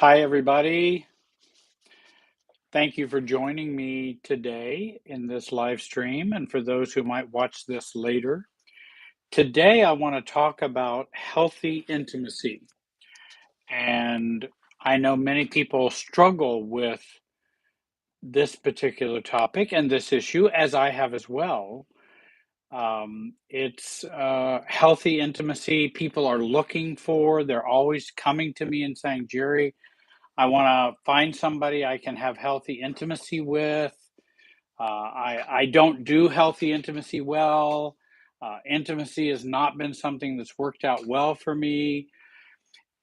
Hi, everybody. Thank you for joining me today in this live stream, and for those who might watch this later. Today, I want to talk about healthy intimacy. And I know many people struggle with this particular topic and this issue, as I have as well. It's healthy intimacy people are looking for. They're always coming to me and saying, Jerry, I want to find somebody I can have healthy intimacy with. I don't do healthy intimacy well. Intimacy has not been something that's worked out well for me.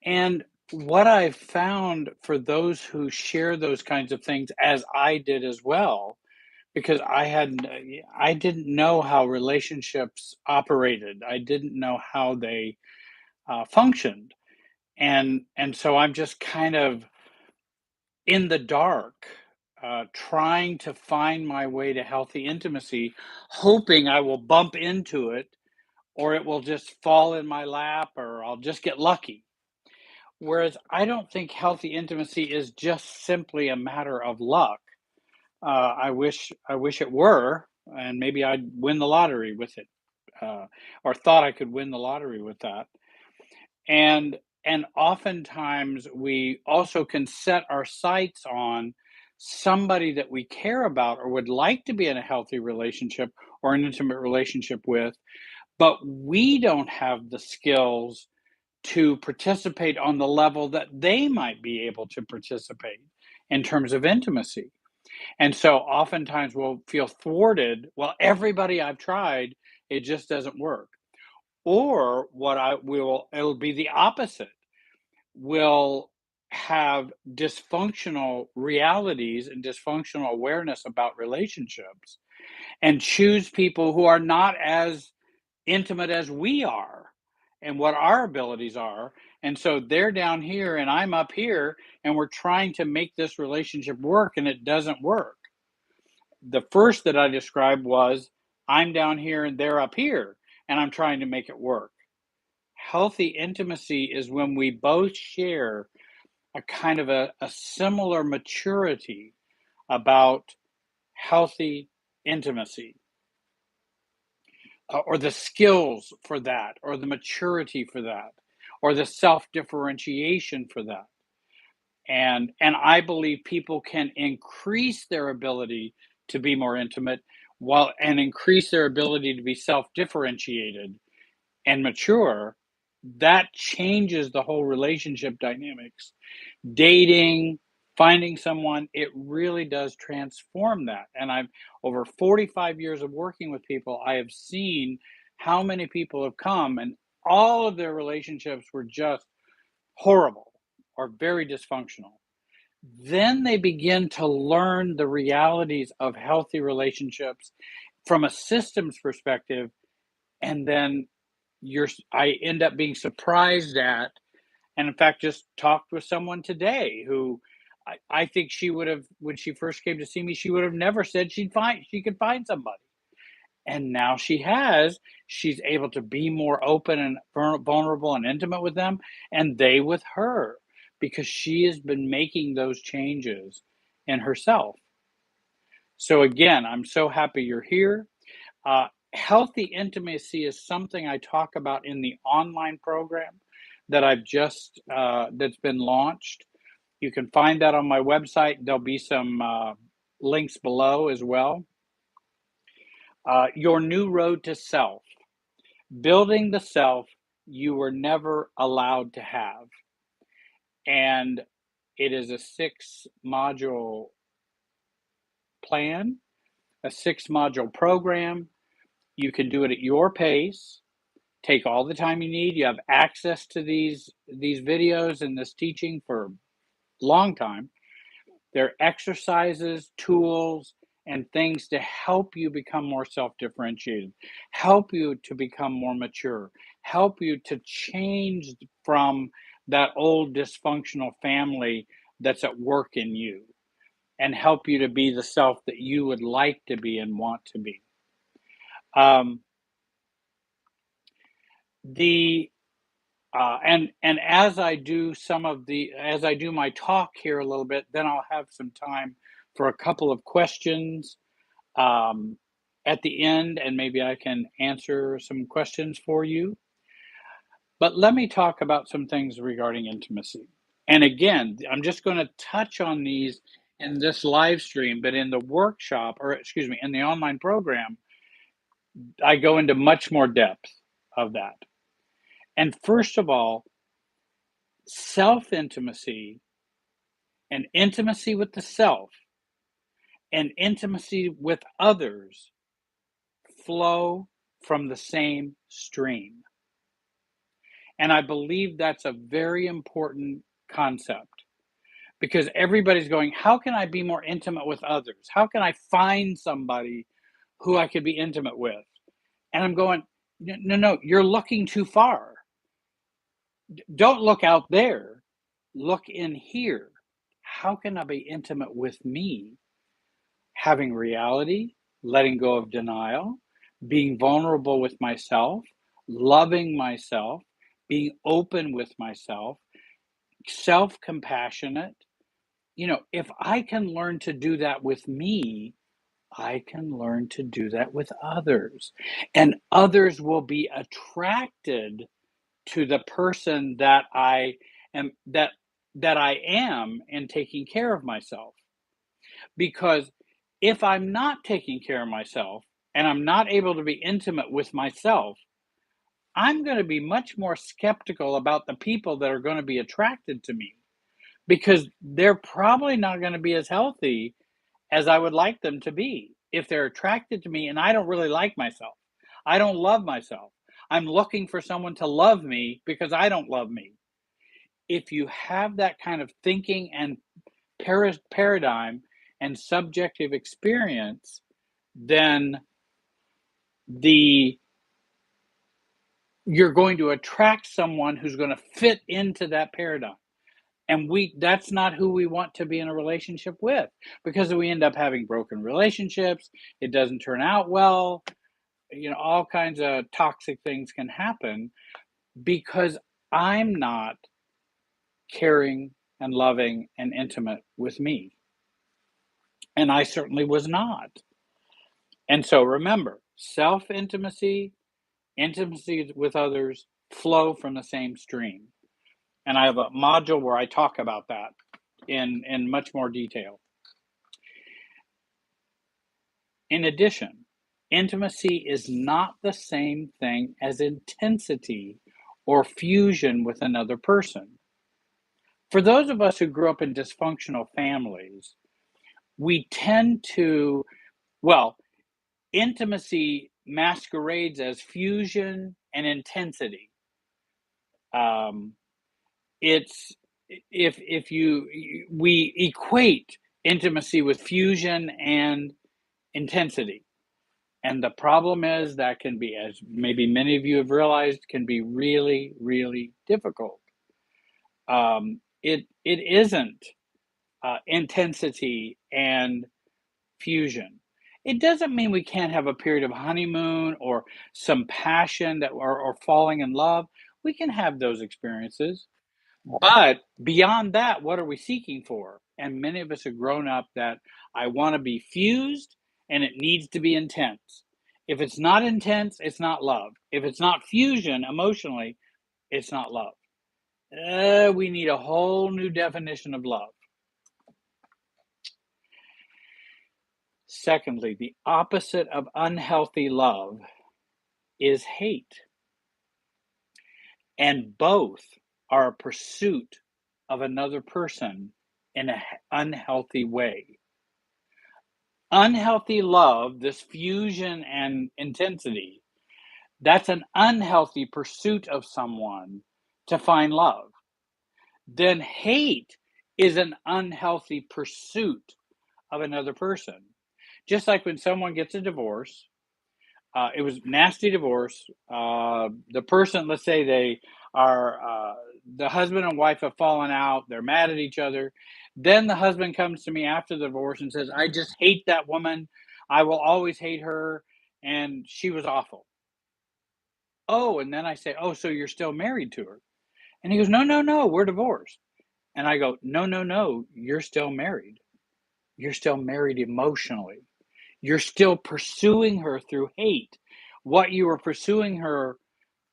And what I've found for those who share those kinds of things, as I did as well, because I didn't know how relationships operated. I didn't know how they functioned, and so I'm just kind of in the dark, trying to find my way to healthy intimacy, hoping I will bump into it or it will just fall in my lap or I'll just get lucky. Whereas I don't think healthy intimacy is just simply a matter of luck. I wish it were, and maybe I'd win the lottery with it, uh, or thought I could win the lottery with that. And oftentimes we also can set our sights on somebody that we care about or would like to be in a healthy relationship or an intimate relationship with, but we don't have the skills to participate on the level that they might be able to participate in terms of intimacy. And so oftentimes we'll feel thwarted. Well, everybody I've tried, it just doesn't work. Or what I will, it'll be the opposite. Will have dysfunctional realities and dysfunctional awareness about relationships and choose people who are not as intimate as we are and what our abilities are. And so they're down here and I'm up here, and we're trying to make this relationship work and it doesn't work. The first that I described was I'm down here and they're up here and I'm trying to make it work. Healthy intimacy is when we both share a kind of a similar maturity about healthy intimacy, or the skills for that, or the maturity for that, or the self differentiation for that. And I believe people can increase their ability to be more intimate while and increase their ability to be self differentiated and mature. That changes the whole relationship dynamics. Dating, finding someone, it really does transform that. And I've over 45 years of working with people, I have seen how many people have come and all of their relationships were just horrible or very dysfunctional. Then they begin to learn the realities of healthy relationships from a systems perspective, and then I end up being surprised at, and in fact, just talked with someone today who I think she would have, when she first came to see me, she would have never said she could find somebody. And now she has. She's able to be more open and vulnerable and intimate with them, and they with her, because she has been making those changes in herself. So again, I'm so happy you're here. Healthy intimacy is something I talk about in the online program that I've just that's been launched. You can find that on my website. There'll be some links below as well. Your new road to self, building the self you were never allowed to have, and it is a 6-module plan, a 6-module program. You can do it at your pace. Take all the time you need. You have access to these videos and this teaching for a long time. They're exercises, tools, and things to help you become more self-differentiated, help you to become more mature, help you to change from that old dysfunctional family that's at work in you, and help you to be the self that you would like to be and want to be. Um, the And as I do my talk here a little bit, then I'll have some time for a couple of questions um, at the end, and maybe I can answer some questions for you. But let me talk about some things regarding intimacy. And again, I'm just going to touch on these in this live stream, but in the workshop, or excuse me, in the online program, I go into much more depth of that. And first of all, self intimacy and intimacy with the self and intimacy with others flow from the same stream. And I believe that's a very important concept because everybody's going, how can I be more intimate with others? How can I find somebody who I could be intimate with? And I'm going, no, no, you're looking too far. Don't look out there. Look in here. How can I be intimate with me? Having reality, letting go of denial, being vulnerable with myself, loving myself, being open with myself, self compassionate. If I can learn to do that with me, I can learn to do that with others. And others will be attracted to the person that I am in taking care of myself. Because if I'm not taking care of myself and I'm not able to be intimate with myself, I'm going to be much more skeptical about the people that are going to be attracted to me because they're probably not going to be as healthy as I would like them to be if they're attracted to me and I don't really like myself. I don't love myself. I'm looking for someone to love me because I don't love me. If you have that kind of thinking and paradigm and subjective experience, then the you're going to attract someone who's going to fit into that paradigm. And that's not who we want to be in a relationship with because we end up having broken relationships. It doesn't turn out well. All kinds of toxic things can happen because I'm not caring and loving and intimate with me. And I certainly was not. And so remember, self intimacy, intimacy with others flow from the same stream. And I have a module where I talk about that in much more detail. In addition, intimacy is not the same thing as intensity or fusion with another person. For those of us who grew up in dysfunctional families, we tend to, well, intimacy masquerades as fusion and intensity. Um, it's if you we equate intimacy with fusion and intensity. And the problem is that can be, as maybe many of you have realized, can be really, really difficult. It isn't intensity and fusion. It doesn't mean we can't have a period of honeymoon or some passion or falling in love. We can have those experiences. But beyond that, what are we seeking for? And many of us have grown up that I want to be fused and it needs to be intense. If it's not intense, it's not love. If it's not fusion emotionally, it's not love. We need a whole new definition of love. Secondly, the opposite of unhealthy love is hate. And both are a pursuit of another person in an unhealthy way. Unhealthy love, this fusion and intensity, that's an unhealthy pursuit of someone to find love. Then hate is an unhealthy pursuit of another person. Just like when someone gets a divorce, it was nasty divorce. The person, let's say they are, the husband and wife have fallen out, they're mad at each other. Then the husband comes to me after the divorce and says, I just hate that woman. I will always hate her. And she was awful. Oh, and then I say, oh, so you're still married to her? And he goes, no, no, no, we're divorced. And I go, no, no, no, you're still married. You're still married emotionally. You're still pursuing her through hate. What you were pursuing her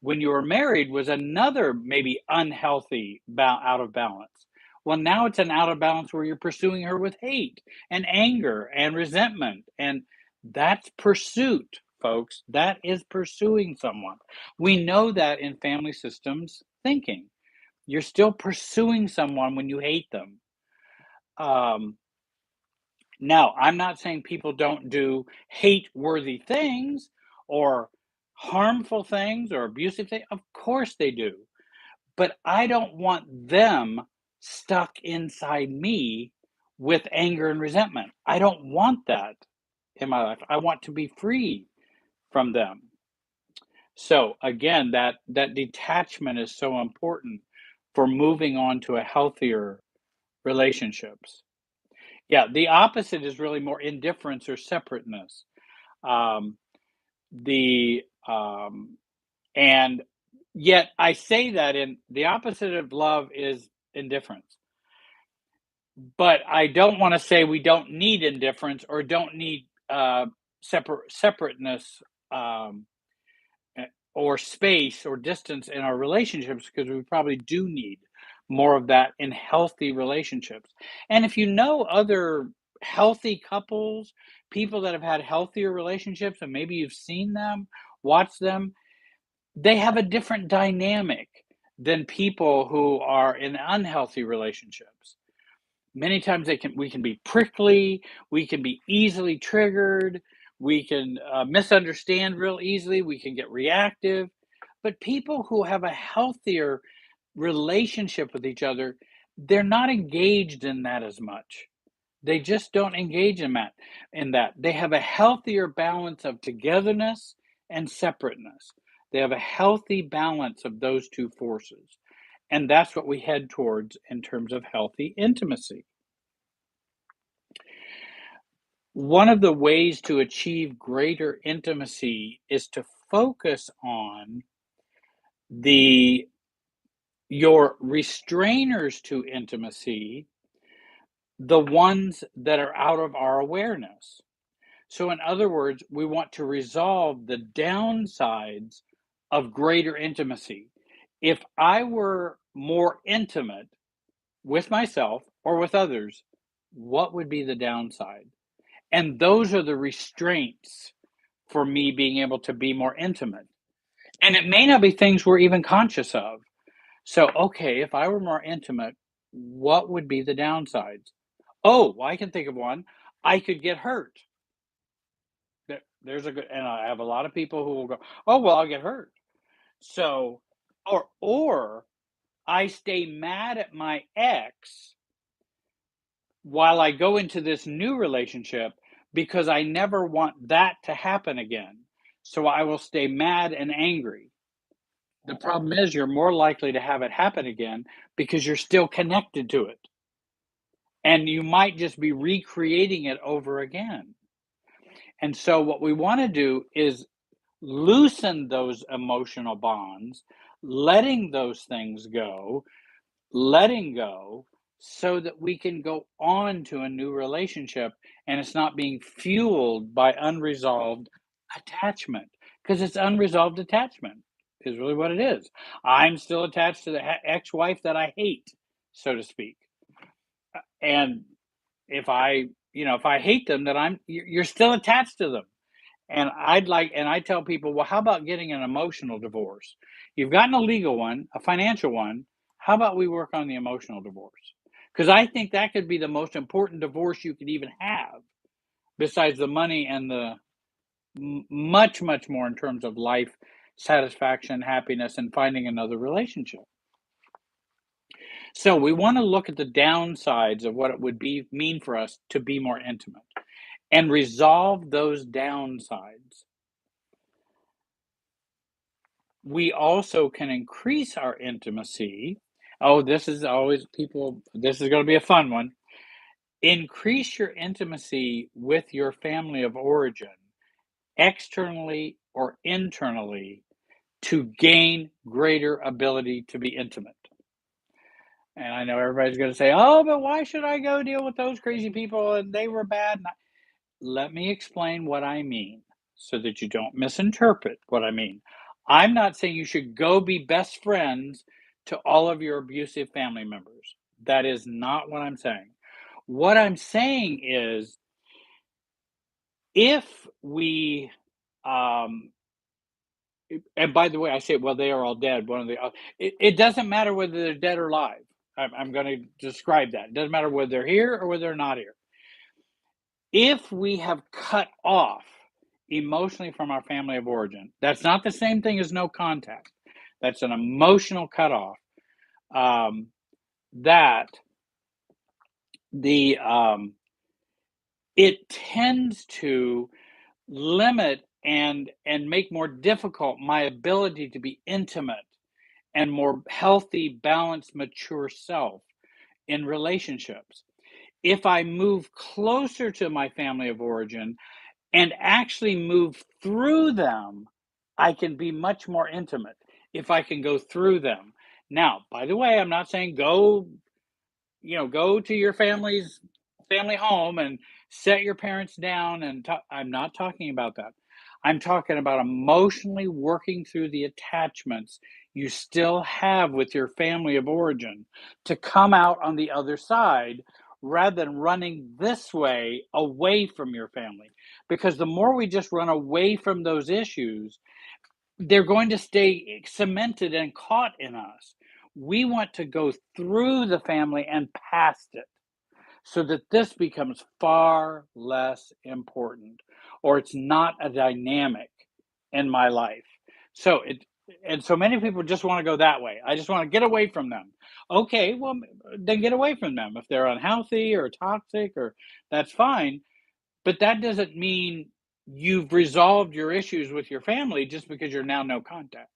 when you were married was another maybe unhealthy out of balance. Well, now it's an out of balance where you're pursuing her with hate and anger and resentment. And that's pursuit, folks. That is pursuing someone. We know that in family systems thinking. You're still pursuing someone when you hate them. Um, Now, I'm not saying people don't do hate-worthy things or harmful things or abusive things. Of course they do. But I don't want them stuck inside me with anger and resentment. I don't want that in my life. I want to be free from them. So again, that detachment is so important for moving on to a healthier relationships. Yeah, the opposite is really more indifference or separateness. Um, the and yet I say that in the opposite of love is indifference. But I don't want to say we don't need indifference or don't need separateness, um, or space or distance in our relationships, because we probably do need more of that in healthy relationships. And if you know other healthy couples, people that have had healthier relationships, and maybe you've seen them, watched them, they have a different dynamic than people who are in unhealthy relationships. Many times we can be prickly, we can be easily triggered, we can misunderstand real easily, we can get reactive. But people who have a healthier relationship with each other, they're not engaged in that as much. They just don't engage in that. They have a healthier balance of togetherness and separateness. They have a healthy balance of those two forces. And that's what we head towards in terms of healthy intimacy. One of the ways to achieve greater intimacy is to focus on the your restrainers to intimacy, the ones that are out of our awareness. So, in other words, we want to resolve the downsides of greater intimacy. If I were more intimate with myself or with others, what would be the downside? And those are the restraints for me being able to be more intimate. And it may not be things we're even conscious of. So, okay, if I were more intimate, what would be the downsides? Oh, well, I can think of one. I could get hurt. There's a good, and I have a lot of people who will go, oh, well, I'll get hurt. So, or I stay mad at my ex while I go into this new relationship because I never want that to happen again. So I will stay mad and angry. The problem is you're more likely to have it happen again because you're still connected to it. And you might just be recreating it over again. And so what we want to do is loosen those emotional bonds, letting those things go, letting go so that we can go on to a new relationship and it's not being fueled by unresolved attachment, because it's unresolved attachment is really what it is. I'm still attached to the ex-wife that I hate, so to speak. And if I hate them, that you're still attached to them. And I tell people, well, how about getting an emotional divorce? You've gotten a legal one, a financial one. How about we work on the emotional divorce? Because I think that could be the most important divorce you could even have, besides the money and the much, much more in terms of life satisfaction, happiness, and finding another relationship. So we want to look at the downsides of what it would be mean for us to be more intimate and resolve those downsides. We also can increase our intimacy. Oh, this is always people, this is going to be a fun one. Increase your intimacy with your family of origin, externally or internally, to gain greater ability to be intimate. And I know everybody's going to say, oh, but why should I go deal with those crazy people and they were bad? Let me explain what I mean so that you don't misinterpret what I mean. I'm not saying you should go be best friends to all of your abusive family members. That is not what I'm saying. What I'm saying is if we, um, and by the way, I say, well, they are all dead. One of the, it doesn't matter whether they're dead or alive. I'm going to describe that. It doesn't matter whether they're here or whether they're not here. If we have cut off emotionally from our family of origin, that's not the same thing as no contact. That's an emotional cutoff. Um, that the it tends to limit and make more difficult my ability to be intimate and more healthy, balanced, mature self in relationships. If I move closer to my family of origin and actually move through them, I can be much more intimate if I can go through them. Now, by the way, I'm not saying go to your family home and set your parents down and talk. I'm not talking about that. I'm talking about emotionally working through the attachments you still have with your family of origin to come out on the other side rather than running this way away from your family. Because the more we just run away from those issues, they're going to stay cemented and caught in us. We want to go through the family and past it so that this becomes far less important or it's not a dynamic in my life. So it and so many people just want to go that way. I just want to get away from them. Okay, well then get away from them. If they're unhealthy or toxic or that's fine, but that doesn't mean you've resolved your issues with your family just because you're now no contact.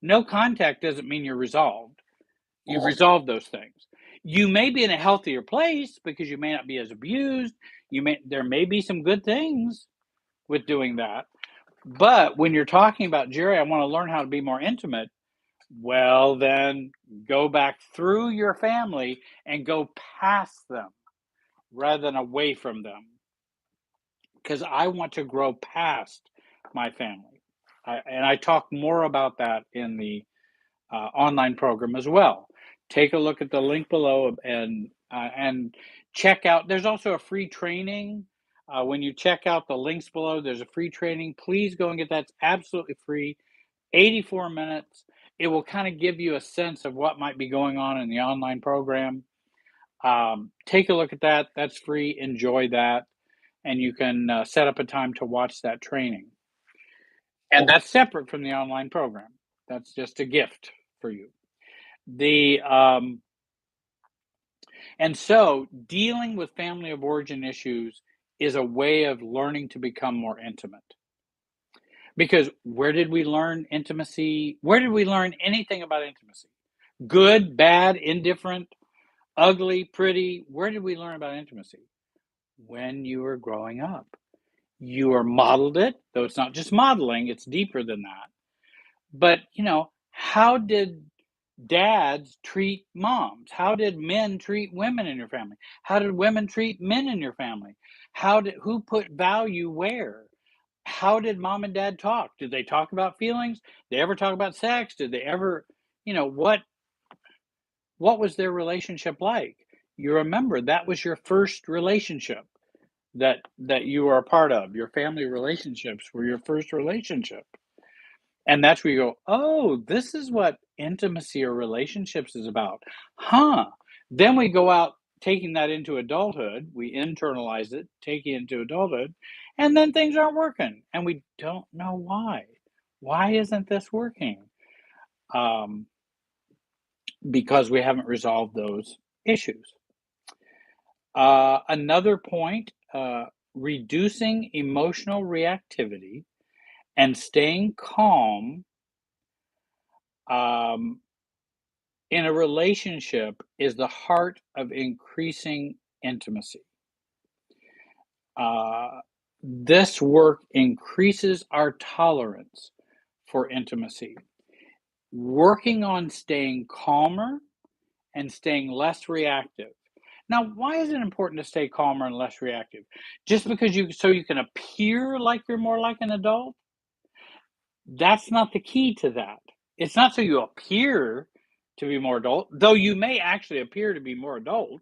No contact doesn't mean you're resolved. You've resolved those things. You may be in a healthier place because you may not be as abused. There may be some good things with doing that. But when you're talking about, Jerry, I want to learn how to be more intimate, well, then go back through your family and go past them rather than away from them. Because I want to grow past my family. And I talk more about that in the online program as well. Take a look at the link below and check out. There's also a free training. When you check out the links below, there's a free training. Please go and get that. It's absolutely free. 84 minutes. It will kind of give you a sense of what might be going on in the online program. Take a look at that. That's free. Enjoy that. And you can set up a time to watch that training. And that's separate from the online program. That's just a gift for you. The And so dealing with family of origin issues is a way of learning to become more intimate. Because where did we learn intimacy? Where did we learn anything about intimacy? Good, bad, indifferent, ugly, pretty. Where did we learn about intimacy? When you were growing up. You were modeled it, though it's not just modeling, it's deeper than that. But, how did dads treat moms? How did men treat women in your family? How did women treat men in your family? Who put value where? How did mom and dad talk? Did they talk about feelings? Did they ever talk about sex? Did they ever, what was their relationship like? You remember that was your first relationship that you were a part of. Your family relationships were your first relationship. And that's where you go, oh, this is what intimacy or relationships is about. Huh. Then we go out taking that into adulthood. We internalize it, take it into adulthood, and then things aren't working. And we don't know why. Why isn't this working? Because we haven't resolved those issues. Another point, reducing emotional reactivity and staying calm in a relationship is the heart of increasing intimacy. This work increases our tolerance for intimacy. Working on staying calmer and staying less reactive. Now, why is it important to stay calmer and less reactive? Just because you can appear like you're more like an adult? That's not the key to that. It's not so you appear to be more adult, though you may actually appear to be more adult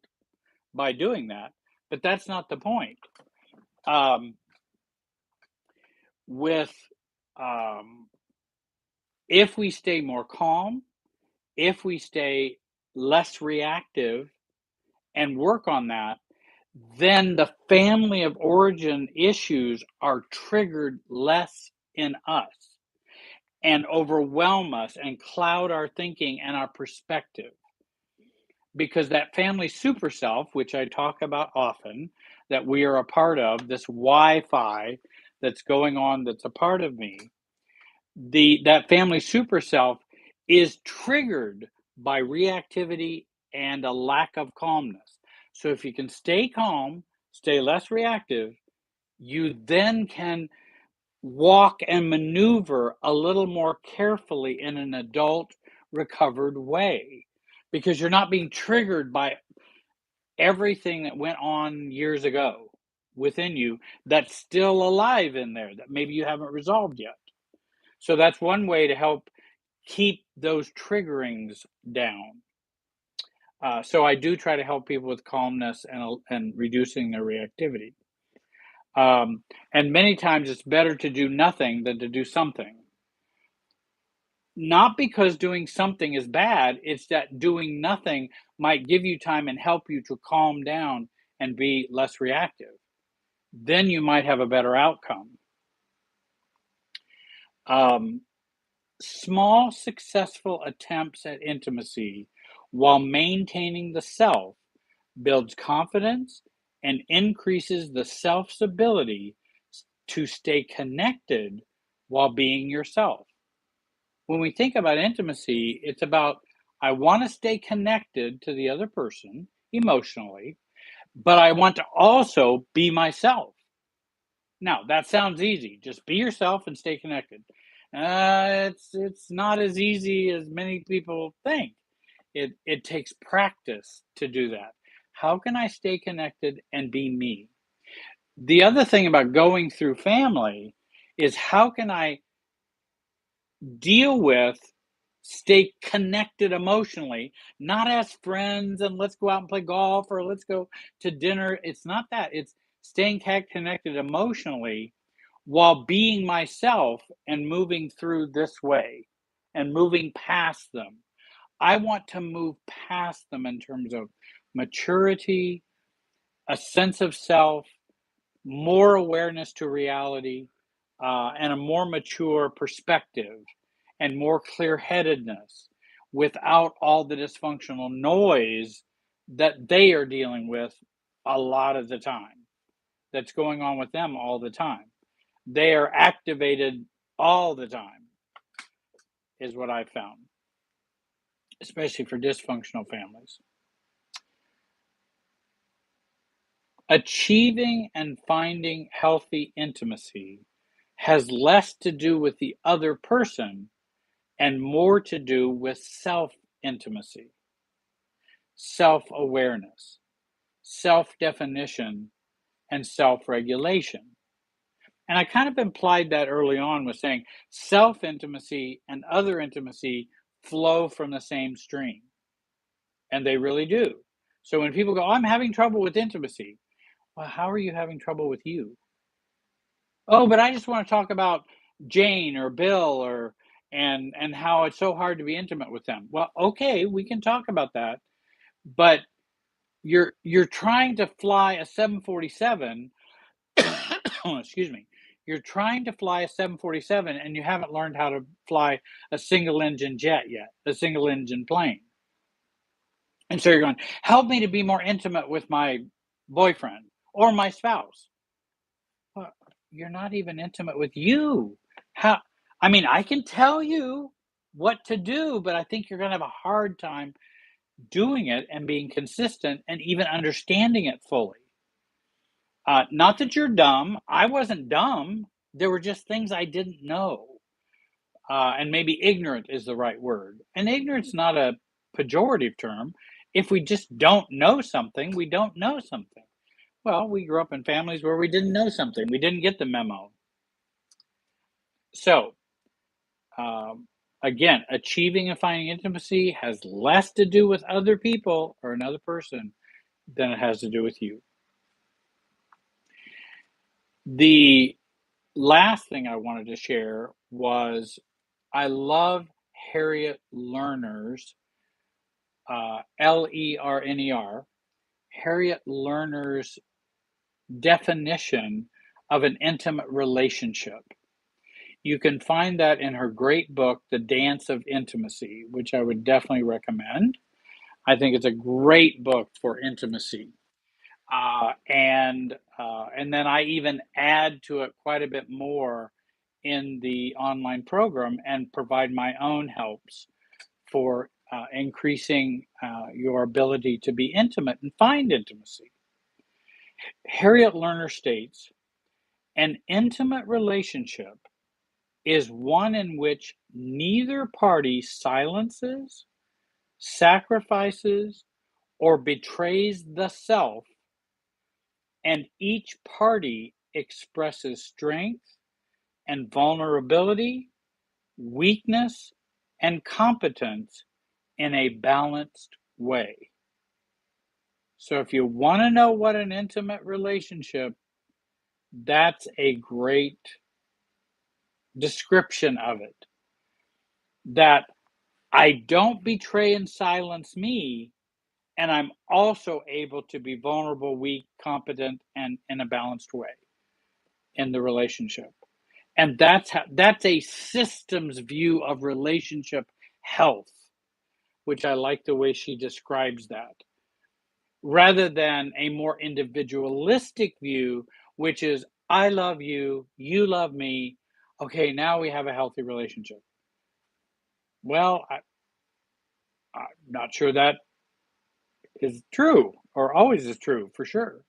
by doing that, but that's not the point. Um, with um, if we stay more calm, if we stay less reactive and work on that, then the family of origin issues are triggered less in us and overwhelm us and cloud our thinking and our perspective. Because that family super self, which I talk about often, that we are a part of, this Wi-Fi that's going on that's a part of me, that family super self is triggered by reactivity and a lack of calmness. So if you can stay calm, stay less reactive, you then can walk and maneuver a little more carefully in an adult recovered way because you're not being triggered by everything that went on years ago within you that's still alive in there that maybe you haven't resolved yet. So that's one way to help keep those triggerings down. So I do try to help people with calmness and reducing their reactivity. Um, and many times it's better to do nothing than to do something. Not because doing something is bad, it's that doing nothing might give you time and help you to calm down and be less reactive. Then you might have a better outcome. Um, Small, successful attempts at intimacy while maintaining the self builds confidence and increases the self's ability to stay connected while being yourself. When we think about intimacy, it's about I want to stay connected to the other person emotionally, but I want to also be myself. Now, that sounds easy. Just be yourself and stay connected. It's not as easy as many people think. It takes practice to do that. How can I stay connected and be me? The other thing about going through family is how can I deal with, stay connected emotionally, not as friends and let's go out and play golf or let's go to dinner. It's not that. It's staying connected emotionally while being myself and moving through this way and moving past them. I want to move past them in terms of maturity, a sense of self, more awareness to reality, and a more mature perspective and more clear headedness without all the dysfunctional noise that they are dealing with a lot of the time, that's going on with them all the time. They are activated all the time, is what I've found, especially for dysfunctional families. Achieving and finding healthy intimacy has less to do with the other person and more to do with self intimacy, self awareness, self definition, and self regulation. And I kind of implied that early on with saying self intimacy and other intimacy flow from the same stream, and they really do. So when people go, oh, I'm having trouble with intimacy, well, how are you having trouble with you? Oh, but I just want to talk about Jane or Bill or and how it's so hard to be intimate with them. Well, okay, we can talk about that, but you're trying to fly a 747. Excuse me. You're trying to fly a 747 and you haven't learned how to fly a single engine jet yet, a single engine plane. And so you're going, help me to be more intimate with my boyfriend or my spouse. Well, you're not even intimate with you. How? I mean, I can tell you what to do, but I think you're going to have a hard time doing it and being consistent and even understanding it fully. Not that you're dumb. I wasn't dumb. There were just things I didn't know. And maybe ignorant is the right word. And ignorance not a pejorative term. If we just don't know something, we don't know something. Well, we grew up in families where we didn't know something. We didn't get the memo. So, um, again, achieving and finding intimacy has less to do with other people or another person than it has to do with you. The last thing I wanted to share was I love Harriet Lerner's Lerner, Harriet Lerner's definition of an intimate relationship. You can find that in her great book, The Dance of Intimacy, which I would definitely recommend. I think it's a great book for intimacy. And then I even add to it quite a bit more in the online program and provide my own helps for increasing your ability to be intimate and find intimacy. Harriet Lerner states, an intimate relationship is one in which neither party silences, sacrifices, or betrays the self, and each party expresses strength and vulnerability, weakness, and competence in a balanced way. So, if you want to know what an intimate relationship, that's a great description of it. That I don't betray and silence me, and I'm also able to be vulnerable, weak, competent, and in a balanced way in the relationship. And that's a systems view of relationship health, which I like the way she describes that, rather than a more individualistic view, which is I love you, you love me. Okay, now we have a healthy relationship. Well, I'm not sure that is true or always is true for sure.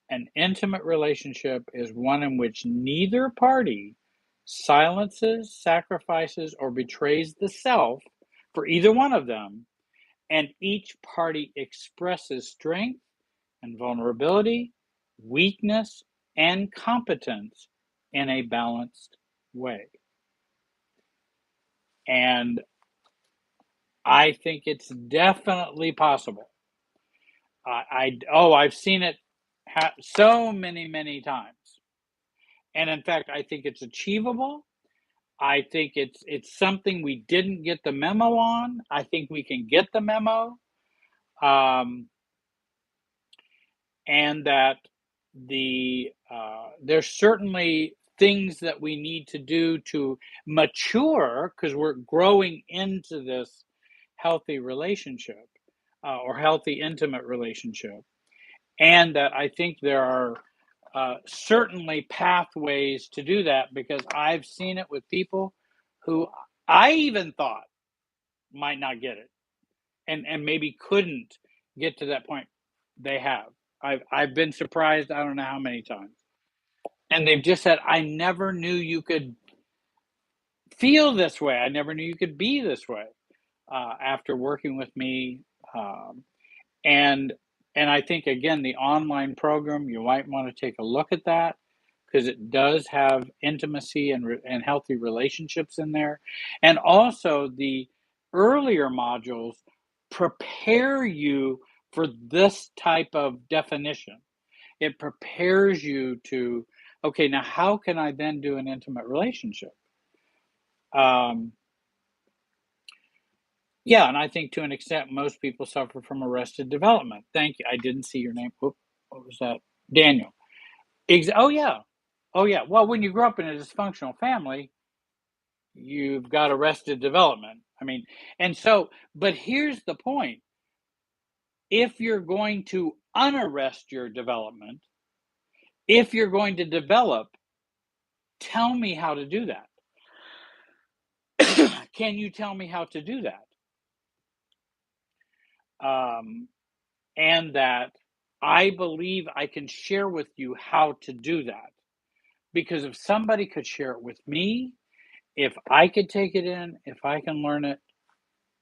An intimate relationship is one in which neither party silences, sacrifices, or betrays the self for either one of them, and each party expresses strength and vulnerability, weakness, and competence in a balanced way. And I think it's definitely possible. I've seen it so many times. And in fact, I think it's achievable. I think it's something we didn't get the memo on. I think we can get the memo, um, and that there's certainly things that we need to do to mature because we're growing into this healthy relationship or healthy intimate relationship, and that I think there are certainly pathways to do that because I've seen it with people who I even thought might not get it and maybe couldn't get to that point. They have. I've been surprised I don't know how many times. And they've just said, I never knew you could feel this way. I never knew you could be this way after working with me. Um, and and I think again the online program you might want to take a look at that because it does have intimacy and healthy relationships in there, and also the earlier modules prepare you for this type of definition. It prepares you to, okay, now how can I then do an intimate relationship? um, yeah, and I think to an extent most people suffer from arrested development. Thank you. I didn't see your name. Oop, what was that? Daniel. Oh yeah. Oh yeah. Well, when you grow up in a dysfunctional family, you've got arrested development. I mean, and so, but here's the point. If you're going to unarrest your development, if you're going to develop, tell me how to do that. Can you tell me how to do that? Um, and that I believe I can share with you how to do that. Because if somebody could share it with me, if I could take it in, if I can learn it,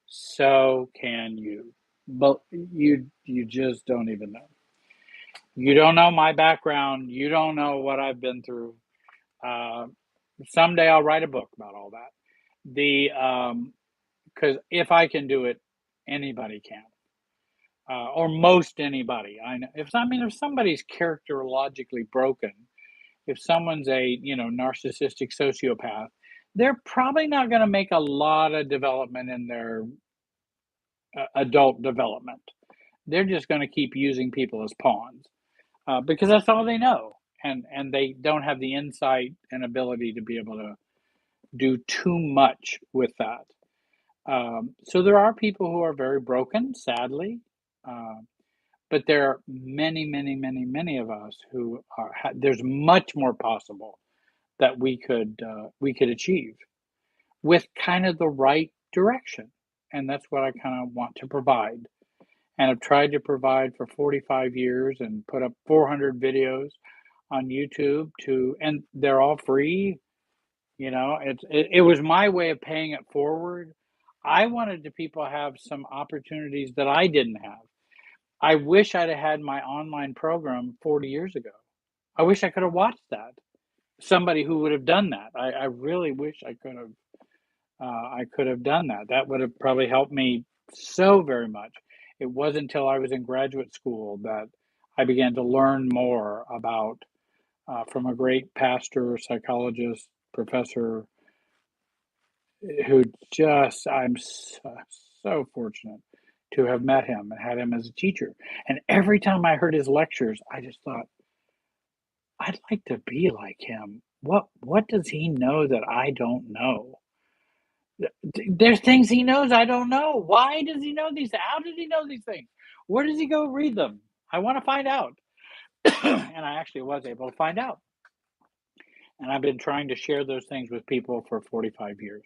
so can you. but you just don't even know. You don't know my background. You don't know what I've been through. Uh, Someday I'll write a book about all that. The Because if I can do it, anybody can, or most anybody. I know if somebody's characterologically broken, if someone's a narcissistic sociopath, they're probably not going to make a lot of development in their adult development. They're just going to keep using people as pawns because that's all they know, and they don't have the insight and ability to be able to do too much with that. So there are people who are very broken, sadly, uh, but there are many, many, many, many of us who are. There's much more possible that we could achieve with kind of the right direction, and that's what I kind of want to provide. And I've tried to provide for 45 years and put up 400 videos on YouTube and they're all free. It was my way of paying it forward. I wanted the people to have some opportunities that I didn't have. I wish I'd have had my online program 40 years ago. I wish I could have watched that. Somebody who would have done that. I really wish I could have done that. That would have probably helped me so very much. It wasn't until I was in graduate school that I began to learn more about from a great pastor, psychologist, professor who just I'm so fortunate to have met him and had him as a teacher. And every time I heard his lectures, I just thought, I'd like to be like him. What does he know that I don't know? There's things he knows I don't know. Why does he know these? How does he know these things? Where does he go read them? I want to find out. And I actually was able to find out. And I've been trying to share those things with people for 45 years.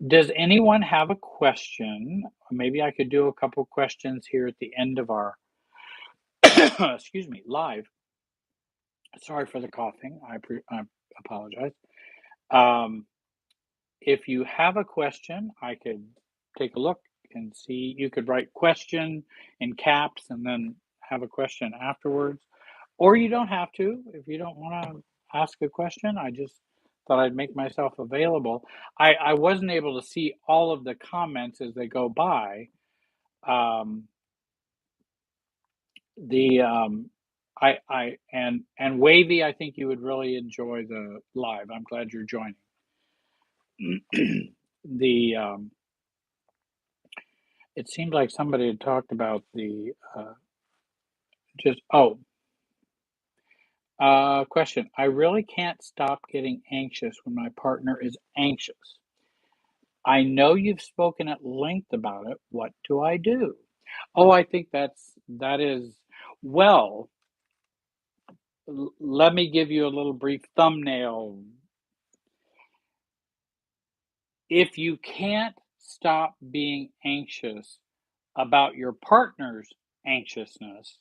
Does anyone have a question? Maybe I could do a couple questions here at the end of our, excuse me, live. Sorry for the coughing. I apologize. Um, if you have a question, I could take a look and see. You could write question in caps and then have a question afterwards. Or you don't have to. If you don't want to ask a question, I just thought I'd make myself available. I wasn't able to see all of the comments as they go by. Um, the and Wavy, I think you would really enjoy the live. I'm glad you're joining. the It seemed like somebody had talked about the just question. I really can't stop getting anxious when my partner is anxious. I know you've spoken at length about it. What do I do? Oh, I think that is well. Let me give you a little brief thumbnail. If you can't stop being anxious about your partner's anxiousness,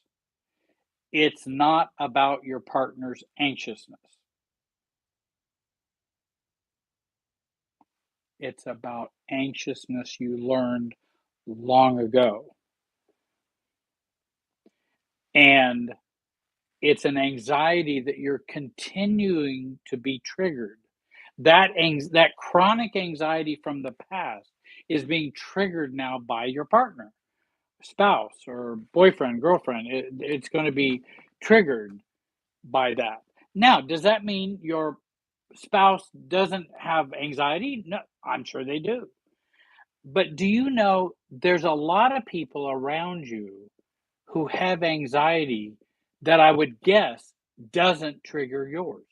it's not about your partner's anxiousness. It's about anxiousness you learned long ago. And it's an anxiety that you're continuing to be triggered. That chronic anxiety from the past is being triggered now by your partner, spouse, or boyfriend, girlfriend. It's going to be triggered by that. Now, does that mean your spouse doesn't have anxiety? No, I'm sure they do. But do you know there's a lot of people around you who have anxiety that I would guess doesn't trigger yours?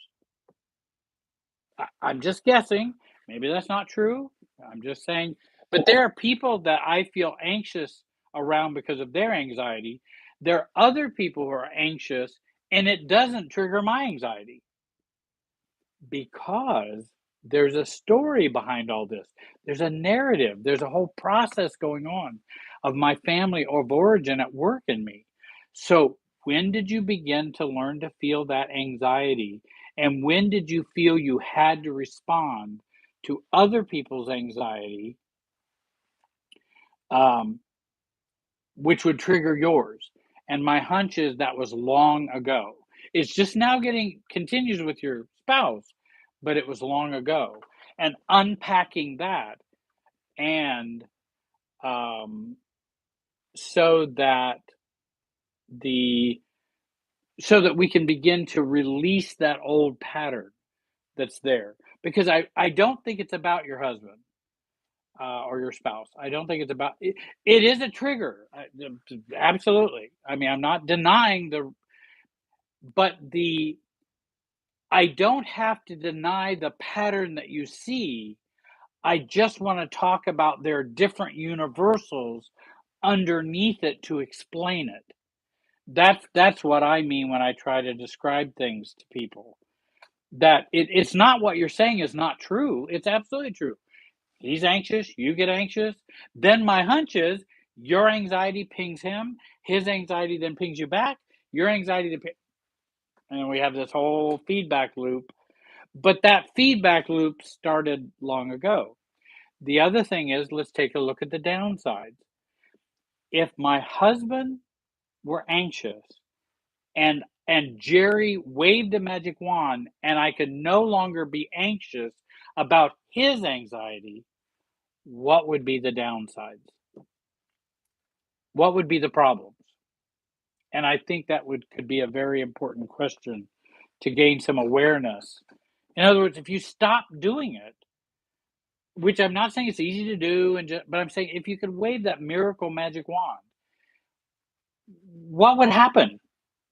I'm just guessing. Maybe that's not true. I'm just saying. But there are people that I feel anxious around because of their anxiety. There are other people who are anxious and it doesn't trigger my anxiety because there's a story behind all this. There's a narrative, there's a whole process going on of my family of origin at work in me. So, when did you begin to learn to feel that anxiety? And when did you feel you had to respond to other people's anxiety? Um, which would trigger yours. And my hunch is that was long ago. It's just now getting continues with your spouse, but it was long ago. And unpacking that, and um, so that the so that we can begin to release that old pattern that's there. Because I don't think it's about your husband, or your spouse. I don't think it's about it. It is a trigger, absolutely. I mean, I'm not denying but the I don't have to deny the pattern that you see. I just want to talk about their different universals underneath it to explain it. That's what I mean when I try to describe things to people. That it's not what you're saying is not true. It's absolutely true. He's anxious, you get anxious. Then my hunch is your anxiety pings him, his anxiety then pings you back, your anxiety then and we have this whole feedback loop. But that feedback loop started long ago. The other thing is, let's take a look at the downsides. If my husband were anxious and Jerry waved a magic wand and I could no longer be anxious about his anxiety, what would be the downsides? What would be the problems? And I think that could be a very important question to gain some awareness. In other words, if you stop doing it, which I'm not saying it's easy to do, but I'm saying if you could wave that miracle magic wand, what would happen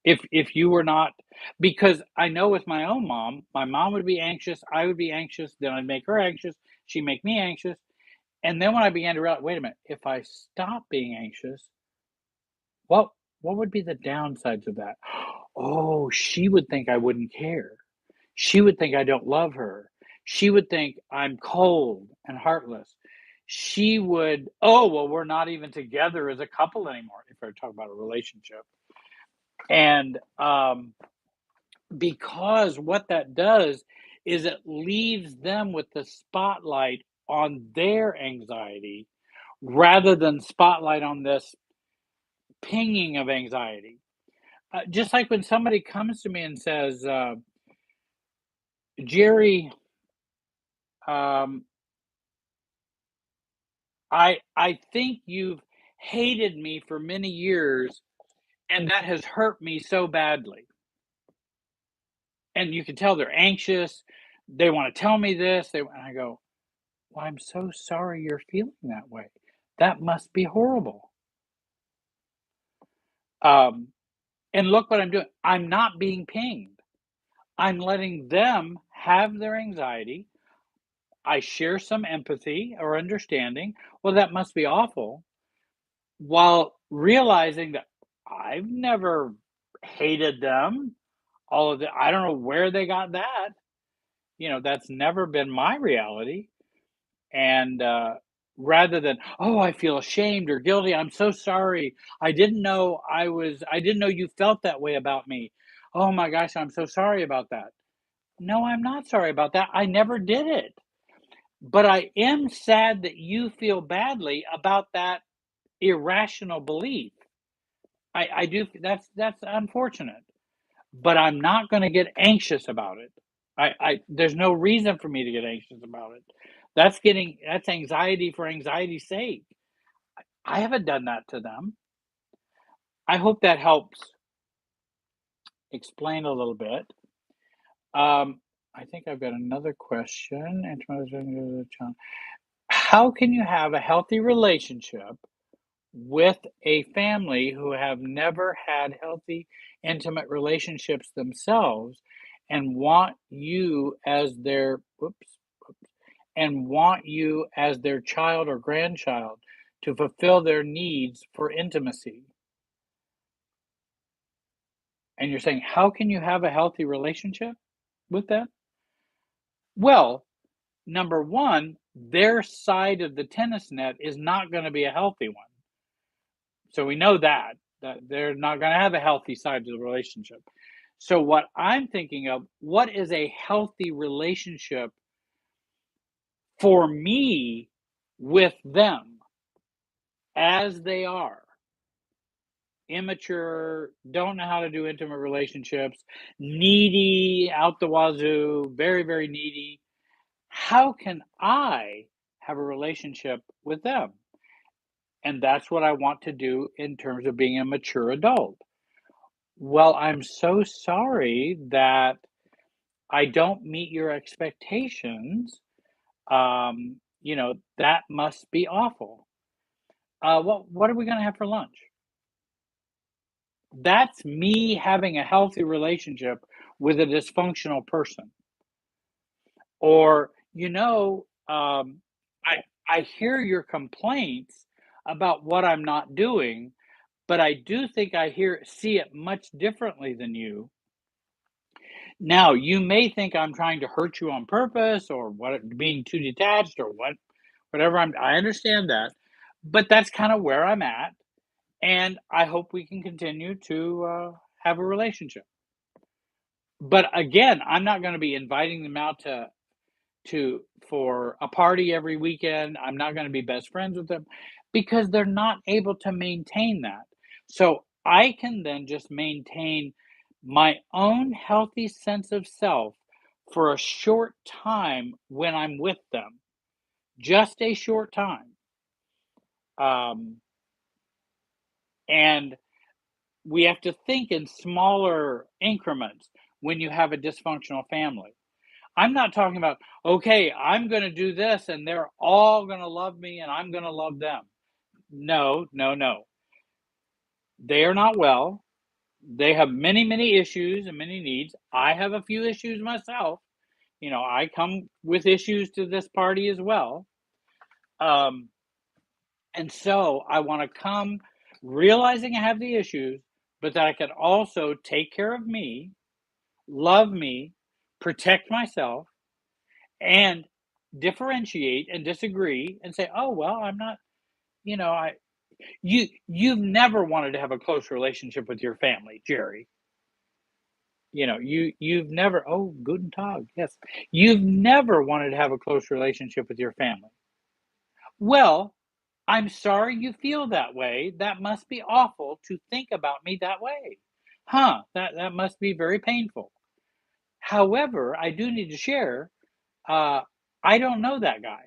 if you were not? Because I know with my mom would be anxious, I would be anxious, then I'd make her anxious, she'd make me anxious, and then when I began to realize, wait a minute, if I stop being anxious, what what would be the downsides of that? Oh, she would think I wouldn't care. She would think I don't love her. She would think I'm cold and heartless. She would, oh, well, we're not even together as a couple anymore, if I talk about a relationship. And because what that does is it leaves them with the spotlight on their anxiety rather than spotlight on this pinging of anxiety. Just like when somebody comes to me and says, Jerry, um, I think you've hated me for many years, and that has hurt me so badly. And you can tell they're anxious. They want to tell me this. And I go, well, I'm so sorry you're feeling that way. That must be horrible. Um, and look what I'm doing. I'm not being pinged. I'm letting them have their anxiety. I share some empathy or understanding. Well, that must be awful. While realizing that I've never hated them, all of the I don't know where they got that. That's never been my reality. And rather than, oh, I feel ashamed or guilty. I'm so sorry. I didn't know you felt that way about me. Oh my gosh, I'm so sorry about that. No, I'm not sorry about that. I never did it. But I am sad that you feel badly about that irrational belief. I do. That's unfortunate, but I'm not going to get anxious about it. There's no reason for me to get anxious about it. That's anxiety for anxiety's sake. I haven't done that to them. I hope that helps explain a little bit. Um, I think I've got another question. How can you have a healthy relationship with a family who have never had healthy, intimate relationships themselves and want you as their child or grandchild to fulfill their needs for intimacy. And you're saying, how can you have a healthy relationship with that? Well, number one, their side of the tennis net is not going to be a healthy one. So we know that they're not going to have a healthy side to the relationship. So what I'm thinking of, what is a healthy relationship for me with them as they are? immature, don't know how to do intimate relationships, needy out the wazoo, very, very needy. How can I have a relationship with them? And that's what I want to do in terms of being a mature adult. Well, I'm so sorry that I don't meet your expectations. That must be awful. What are we going to have for lunch? That's me having a healthy relationship with a dysfunctional person. Or, I hear your complaints about what I'm not doing, but I do think see it much differently than you. Now, you may think I'm trying to hurt you on purpose or being too detached or whatever. I understand that, but that's kind of where I'm at, and I hope we can continue to have a relationship. But again, I'm not going to be inviting them out to for a party every weekend. I'm not going to be best friends with them because they're not able to maintain that. So I can then just maintain my own healthy sense of self for a short time when I'm with them, just a short time. Um, and we have to think in smaller increments when you have a dysfunctional family. I'm not talking about, okay, I'm going to do this and they're all going to love me and I'm going to love them. No, no, no. They are not well. They have many, many issues and many needs. I have a few issues myself. I come with issues to this party as well. Um, and so I want to come realizing I have the issues, but that I can also take care of me, love me, protect myself, and differentiate and disagree and say, "Oh, well, I'm not, I you've never wanted to have a close relationship with your family, Jerry. You've never oh, guten Tag. Yes. You've never wanted to have a close relationship with your family. Well, I'm sorry you feel that way. That must be awful to think about me that way. Huh, that must be very painful. However, I do need to share, uh, I don't know that guy.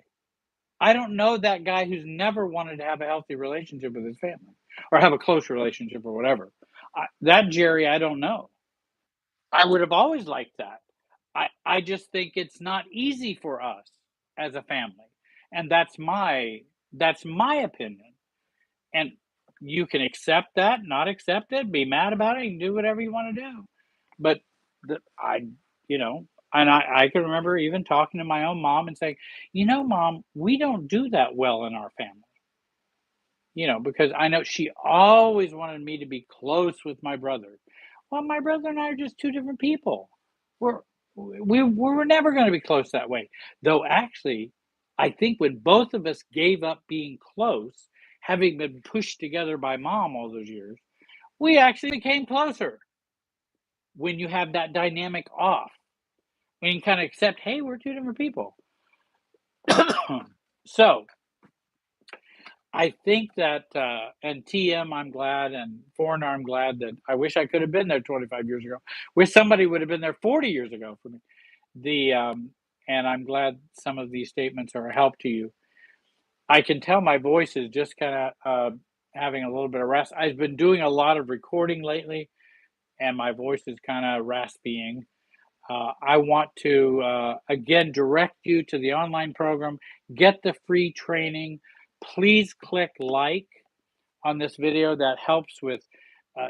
I don't know that guy who's never wanted to have a healthy relationship with his family or have a close relationship or whatever. That Jerry, I don't know. I would have always liked that. I just think it's not easy for us as a family. And that's my opinion. And you can accept that, not accept it, be mad about it, you can do whatever you want to do. But I, you know, and I can remember even talking to my own mom and saying, Mom, we don't do that well in our family. Because I know she always wanted me to be close with my brother. Well, my brother and I are just two different people. We're we were never going to be close that way. Though actually, I think when both of us gave up being close, having been pushed together by mom all those years, we actually became closer when you have that dynamic off. When you kind of accept, hey, we're two different people. So I think that, and TM, I'm glad, and Foreigner, I'm glad that I wish I could have been there 25 years ago. Wish somebody would have been there 40 years ago for me. The and I'm glad some of these statements are a help to you. I can tell my voice is just kind of having a little bit of rest. I've been doing a lot of recording lately, and my voice is kind of raspying. I want to again direct you to the online program. Get the free training. Please click like on this video. That helps with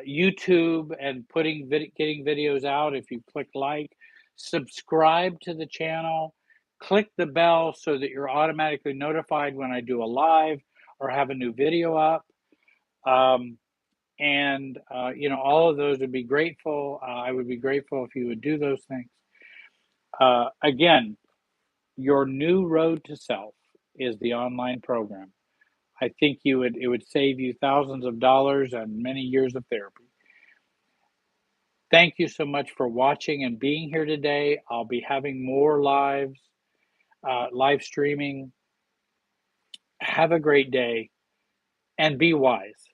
YouTube and getting videos out. If you click like, subscribe to the channel, click the bell so that you're automatically notified when I do a live or have a new video up. Um, and all of those would be grateful. I would be grateful if you would do those things. Again, your new road to self is the online program. I think it would save you thousands of dollars and many years of therapy. Thank you so much for watching and being here today. I'll be having more live streaming. Have a great day and be wise.